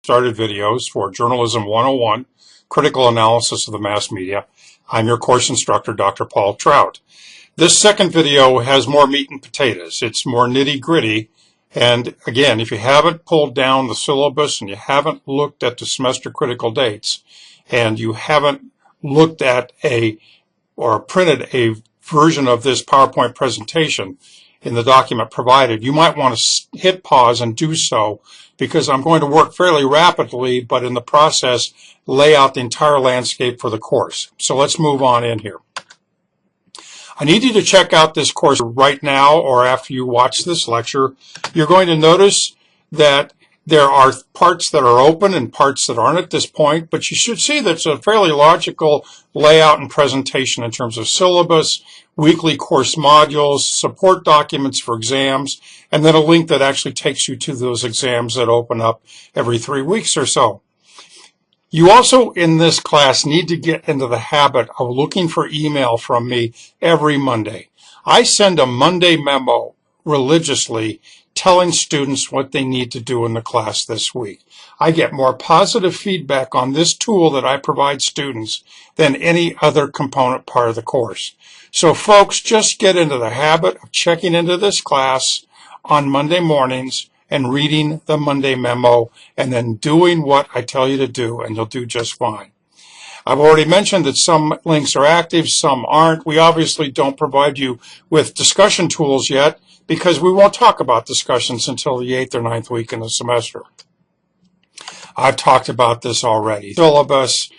started videos for Journalism 101, Critical Analysis of the Mass Media. I'm your course instructor, Dr. Paul Trout. This second video has more meat and potatoes. It's more nitty-gritty. And again, if you haven't pulled down the syllabus and you haven't looked at the semester critical dates, and you haven't looked at or printed a version of this PowerPoint presentation in the document provided, you might want to hit pause and do so, because I'm going to work fairly rapidly, but in the process, lay out the entire landscape for the course. So let's move on in here. I need you to check out this course right now or after you watch this lecture. You're going to notice that there are parts that are open and parts that aren't at this point, but you should see that's a fairly logical layout and presentation in terms of syllabus, weekly course modules, support documents for exams, and then a link that actually takes you to those exams that open up every 3 weeks or so. You also, in this class, need to get into the habit of looking for email from me every Monday. I send a Monday memo religiously telling students what they need to do in the class this week. I get more positive feedback on this tool that I provide students than any other component part of the course. So folks, just get into the habit of checking into this class on Monday mornings and reading the Monday memo and then doing what I tell you to do, and you'll do just fine. I've already mentioned that some links are active, some aren't. We obviously don't provide you with discussion tools yet, because we won't talk about discussions until the 8th or 9th week in the semester. I've talked about this already. Syllabus.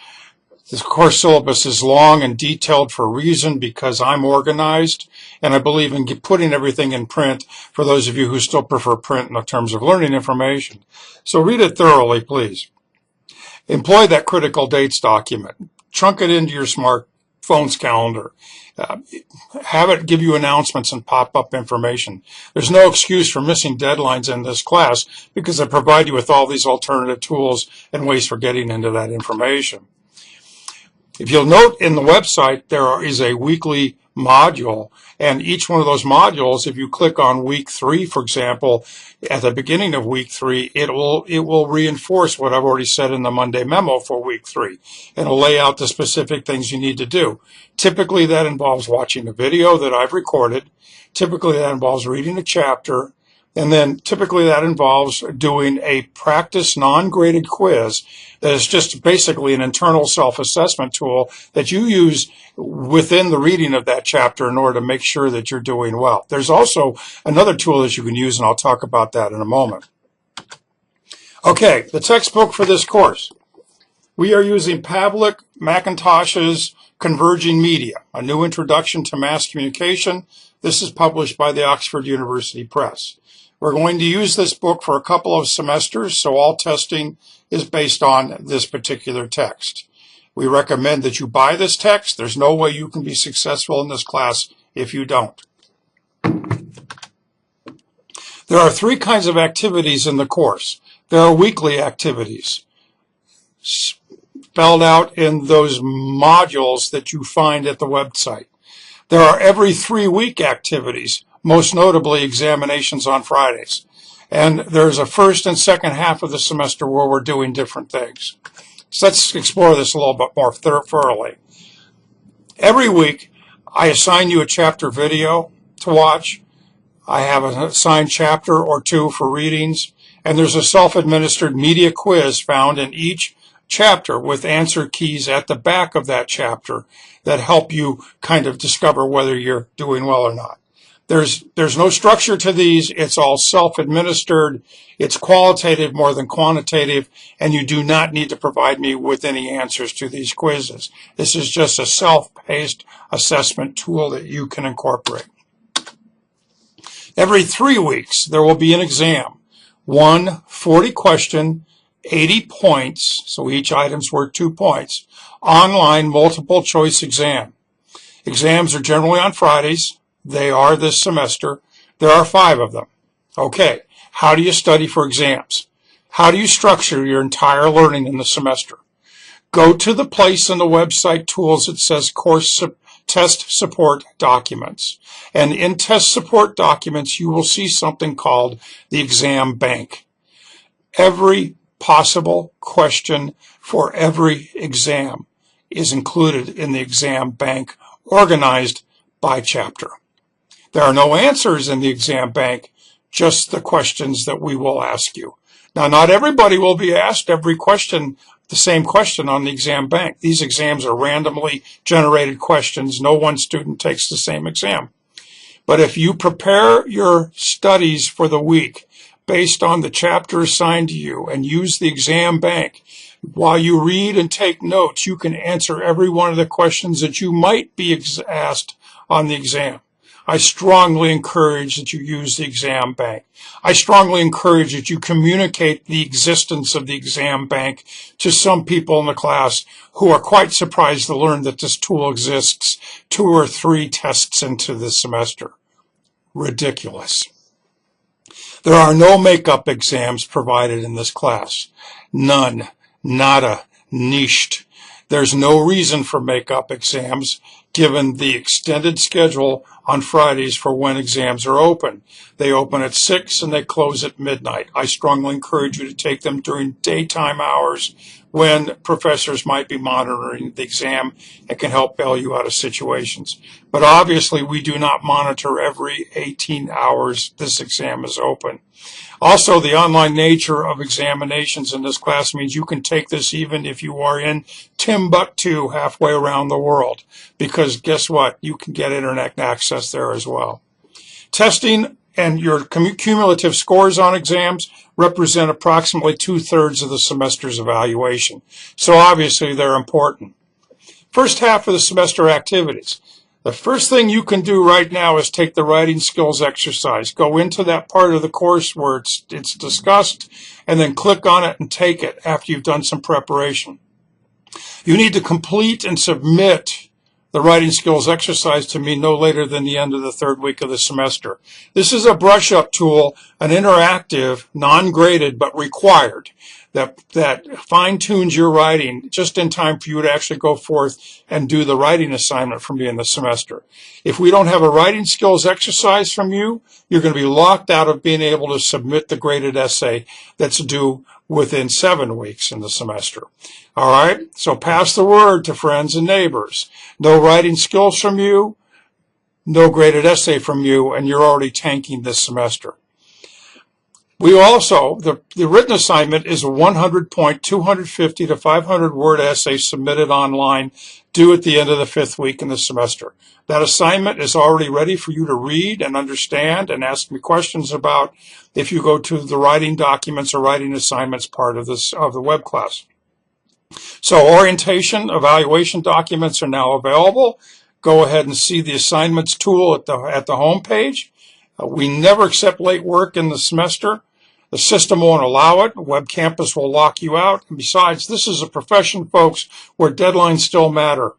This course syllabus is long and detailed for a reason, because I'm organized, and I believe in putting everything in print for those of you who still prefer print in terms of learning information. So read it thoroughly, please. Employ that critical dates document. Chunk it into your smartphone's calendar. Have it give you announcements and pop-up information. There's no excuse for missing deadlines in this class, because I provide you with all these alternative tools and ways for getting into that information. If you'll note in the website, there is a weekly module, and each one of those modules, if you click on week 3, for example, at the beginning of week 3, it will reinforce what I've already said in the Monday memo for week 3, and it'll lay out the specific things you need to do. Typically, that involves watching a video that I've recorded. Typically, that involves reading a chapter. And then typically that involves doing a practice non-graded quiz that is just basically an internal self-assessment tool that you use within the reading of that chapter in order to make sure that you're doing well. There's also another tool that you can use, and I'll talk about that in a moment. Okay, the textbook for this course. We are using Pavlik McIntosh's Converging Media, a new introduction to mass communication. This is published by the Oxford University Press. We're going to use this book for a couple of semesters, so all testing is based on this particular text. We recommend that you buy this text. There's no way you can be successful in this class if you don't. There are 3 kinds of activities in the course. There are weekly activities, spelled out in those modules that you find at the website. There are every 3-week activities, most notably examinations on Fridays. And there's a first and second half of the semester where we're doing different things. So let's explore this a little bit more thoroughly. Every week, I assign you a chapter video to watch. I have an assigned chapter or 2 for readings. And there's a self-administered media quiz found in each chapter with answer keys at the back of that chapter that help you kind of discover whether you're doing well or not. There's no structure to these. It's all self-administered. It's qualitative more than quantitative, and you do not need to provide me with any answers to these quizzes. This is just a self-paced assessment tool that you can incorporate. Every 3 weeks, there will be an exam. 1 40-question, 80 points, so each item's worth 2 points, online multiple-choice exam. Exams are generally on Fridays. They are this semester. There are 5 of them. Okay, how do you study for exams? How do you structure your entire learning in the semester? Go to the place in the website tools that says Course Test Support Documents. And in Test Support Documents, you will see something called the Exam Bank. Every possible question for every exam is included in the exam bank organized by chapter. There are no answers in the exam bank, just the questions that we will ask you. Now, not everybody will be asked every question, the same question on the exam bank. These exams are randomly generated questions. No one student takes the same exam. But if you prepare your studies for the week based on the chapter assigned to you and use the exam bank, while you read and take notes, you can answer every one of the questions that you might be asked on the exam. I strongly encourage that you use the exam bank. I strongly encourage that you communicate the existence of the exam bank to some people in the class who are quite surprised to learn that this tool exists 2 or 3 tests into the semester. Ridiculous. There are no makeup exams provided in this class. None. Nada. Niched. There's no reason for makeup exams given the extended schedule on Fridays for when exams are open. They open at 6 and they close at midnight. I strongly encourage you to take them during daytime hours when professors might be monitoring the exam and can help bail you out of situations. But obviously, we do not monitor every 18 hours this exam is open. Also, the online nature of examinations in this class means you can take this even if you are in Timbuktu, halfway around the world, because guess what? You can get internet access there as well. Testing and your cumulative scores on exams represent approximately 2/3 of the semester's evaluation. So obviously, they're important. First half of the semester activities. The first thing you can do right now is take the writing skills exercise. Go into that part of the course where it's discussed, and then click on it and take it after you've done some preparation. You need to complete and submit the writing skills exercise to me no later than the end of the 3rd week of the semester. This is a brush-up tool, an interactive, non-graded, but required, that fine-tunes your writing just in time for you to actually go forth and do the writing assignment from me in the semester. If we don't have a writing skills exercise from you, you're going to be locked out of being able to submit the graded essay that's due within 7 weeks in the semester. All right, so pass the word to friends and neighbors. No writing skills from you, no graded essay from you, and you're already tanking this semester. We also, the written assignment is a 100-point, 250 to 500 word essay submitted online due at the end of the 5th week in the semester. That assignment is already ready for you to read and understand and ask me questions about if you go to the writing documents or writing assignments part of the web class. So orientation, evaluation documents are now available. Go ahead and see the assignments tool at the home page. We never accept late work in the semester. The system won't allow it. Web Campus will lock you out. And besides, this is a profession, folks, where deadlines still matter.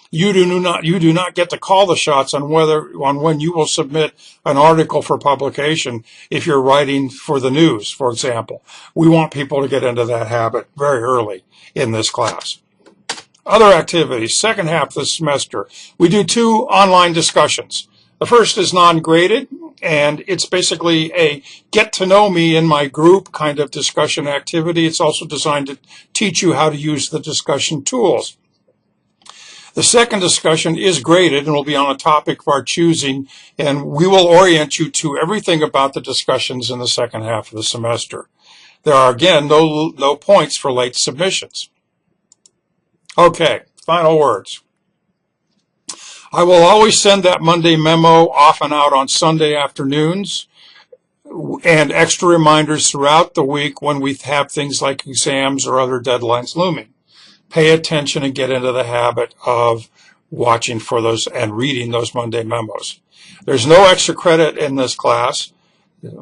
You do not get to call the shots on when you will submit an article for publication if you're writing for the news, for example. We want people to get into that habit very early in this class. Other activities, second half of the semester, we do 2 online discussions. The first is non-graded, and it's basically a get-to-know-me in my group kind of discussion activity. It's also designed to teach you how to use the discussion tools. The second discussion is graded and will be on a topic of our choosing, and we will orient you to everything about the discussions in the second half of the semester. There are, again, no points for late submissions. Okay, final words. I will always send that Monday memo often out on Sunday afternoons and extra reminders throughout the week when we have things like exams or other deadlines looming. Pay attention and get into the habit of watching for those and reading those Monday memos. There's no extra credit in this class,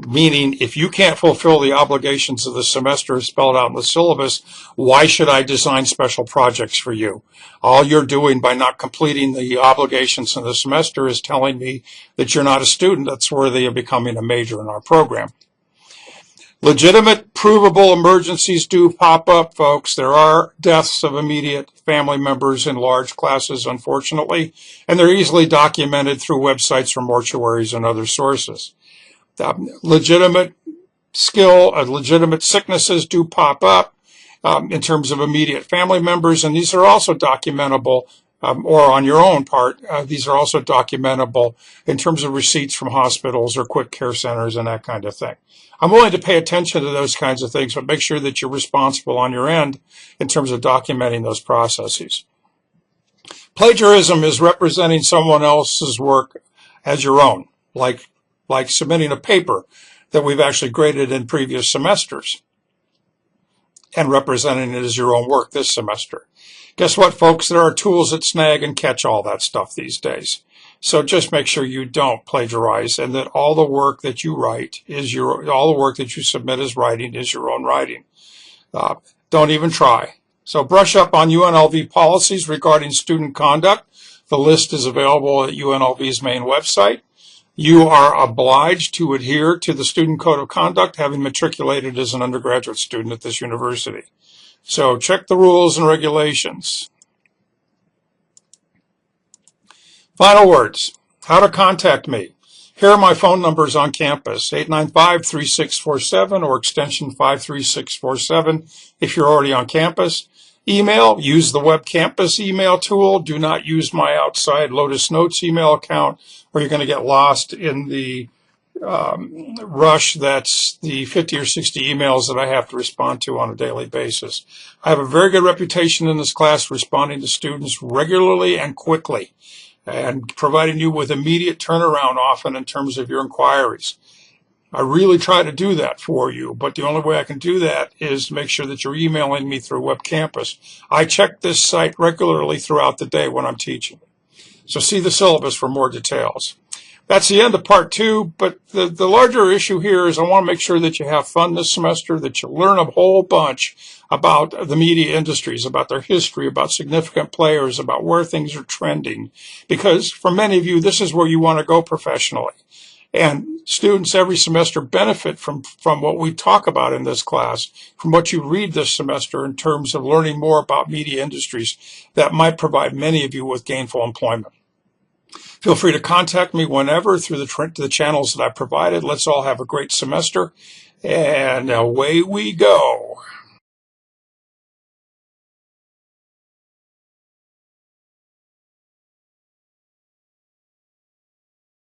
meaning if you can't fulfill the obligations of the semester spelled out in the syllabus, why should I design special projects for you? All you're doing by not completing the obligations in the semester is telling me that you're not a student that's worthy of becoming a major in our program. Legitimate, provable emergencies do pop up, folks. There are deaths of immediate family members in large classes, unfortunately, and they're easily documented through websites or mortuaries and other sources. Legitimate sicknesses do pop up. in terms of immediate family members, and these are also documentable, or on your own part, these are also documentable in terms of receipts from hospitals or quick care centers and that kind of thing. I'm willing to pay attention to those kinds of things, but make sure that you're responsible on your end in terms of documenting those processes. Plagiarism is representing someone else's work as your own, like submitting a paper that we've actually graded in previous semesters and representing it as your own work this semester. Guess what, folks? There are tools that snag and catch all that stuff these days. So just make sure you don't plagiarize and that all the work that you write is all the work that you submit as writing is your own writing. Don't even try. So brush up on UNLV policies regarding student conduct. The list is available at UNLV's main website. You are obliged to adhere to the Student Code of Conduct, having matriculated as an undergraduate student at this university. So check the rules and regulations. Final words. How to contact me. Here are my phone numbers on campus, 895-3647 or extension 53647 if you're already on campus. Email, use the Web Campus email tool. Do not use my outside Lotus Notes email account, or you're going to get lost in the rush that's the 50 or 60 emails that I have to respond to on a daily basis. I have a very good reputation in this class responding to students regularly and quickly and providing you with immediate turnaround often in terms of your inquiries. I really try to do that for you, but the only way I can do that is to make sure that you're emailing me through Web Campus. I check this site regularly throughout the day when I'm teaching. So see the syllabus for more details. That's the end of part 2, but the larger issue here is I want to make sure that you have fun this semester, that you learn a whole bunch about the media industries, about their history, about significant players, about where things are trending, because for many of you, this is where you want to go professionally. And students every semester benefit from what we talk about in this class, from what you read this semester in terms of learning more about media industries that might provide many of you with gainful employment. Feel free to contact me whenever through the channels that I provided. Let's all have a great semester, and away we go.